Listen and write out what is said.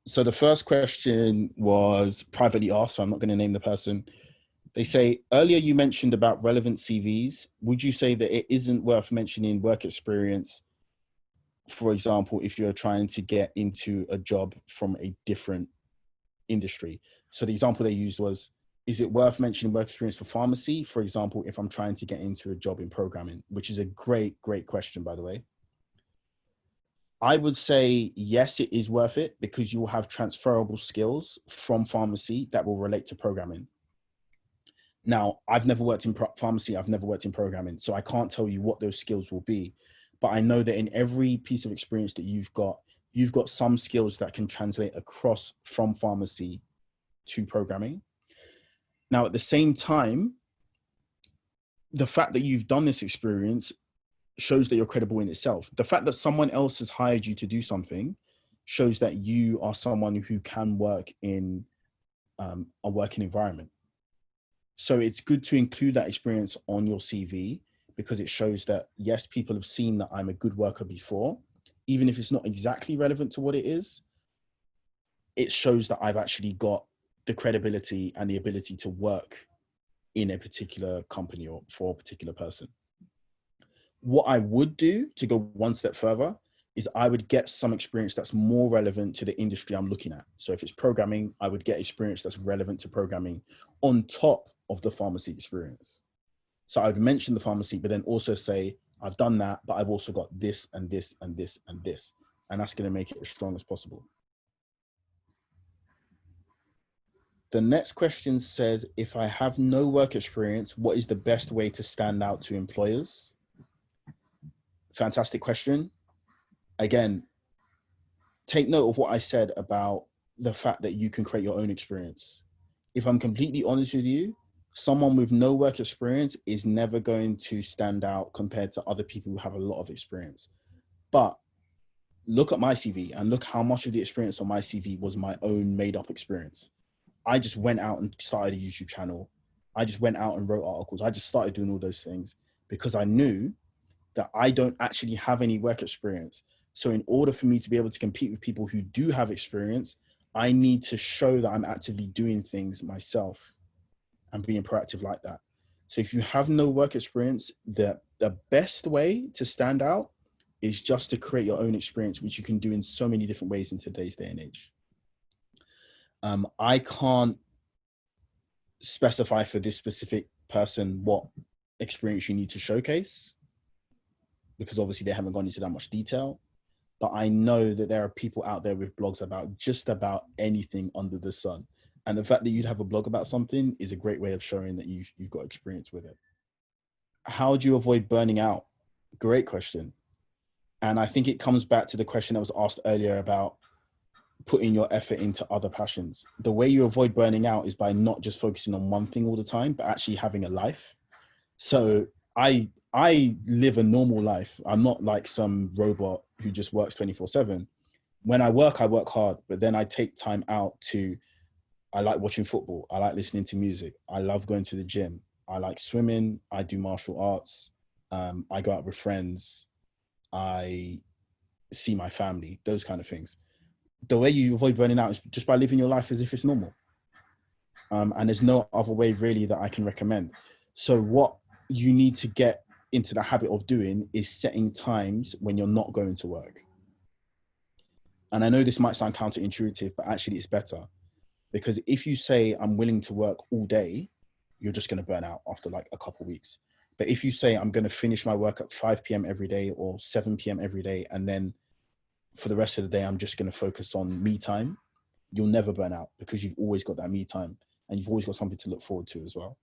So the first question was privately asked, so I'm not going to name the person. They say, earlier you mentioned about relevant CVs. Would you say that it isn't worth mentioning work experience, for example, if you're trying to get into a job from a different industry? So the example they used was, is it worth mentioning work experience for pharmacy, for example, if I'm trying to get into a job in programming, which is a great question, by the way. I would say, yes, it is worth it because you will have transferable skills from pharmacy that will relate to programming. Now, I've never worked in pharmacy. I've never worked in programming. So I can't tell you what those skills will be. But I know that in every piece of experience that you've got some skills that can translate across from pharmacy to programming. Now, at the same time, the fact that you've done this experience shows that you're credible in itself. The fact that someone else has hired you to do something shows that you are someone who can work in a working environment. So it's good to include that experience on your CV because it shows that, yes, people have seen that I'm a good worker before, even if it's not exactly relevant to what it is. It shows that I've actually got the credibility and the ability to work in a particular company or for a particular person. What I would do to go one step further is I would get some experience that's more relevant to the industry I'm looking at. So if it's programming, I would get experience that's relevant to programming on top of the pharmacy experience. So I would mention the pharmacy, but then also say, I've done that, but I've also got this and this and this and this. And that's going to make it as strong as possible. The next question says, if I have no work experience, what is the best way to stand out to employers? Fantastic question. Again, take note of what I said about the fact that you can create your own experience. If I'm completely honest with you, someone with no work experience is never going to stand out compared to other people who have a lot of experience. But look at my CV and look how much of the experience on my CV was my own made up experience. I just went out and started a YouTube channel. I just went out and wrote articles. I just started doing all those things because I knew that I don't actually have any work experience. So in order for me to be able to compete with people who do have experience, I need to show that I'm actively doing things myself and being proactive like that. So if you have no work experience, the best way to stand out is just to create your own experience, which you can do in so many different ways in today's day and age. I can't specify for this specific person what experience you need to showcase, because obviously they haven't gone into that much detail. But I know that there are people out there with blogs about just about anything under the sun. And the fact that you'd have a blog about something is a great way of showing that you've got experience with it. How do you avoid burning out? Great question. And I think it comes back to the question that was asked earlier about putting your effort into other passions. The way you avoid burning out is by not just focusing on one thing all the time, but actually having a life. So I live a normal life. I'm not like some robot who just works 24/7. When I work hard, but then I take time out I like watching football. I like listening to music. I love going to the gym. I like swimming. I do martial arts. I go out with friends. I see my family, those kind of things. The way you avoid burning out is just by living your life as if it's normal. And there's no other way really that I can recommend. So what you need to get into the habit of doing is setting times when you're not going to work. And I know this might sound counterintuitive, but actually it's better. Because if you say, I'm willing to work all day, you're just going to burn out after like a couple of weeks. But if you say, I'm going to finish my work at 5 p.m. every day or 7 p.m. every day, and then for the rest of the day, I'm just going to focus on me time, you'll never burn out because you've always got that me time and you've always got something to look forward to as well.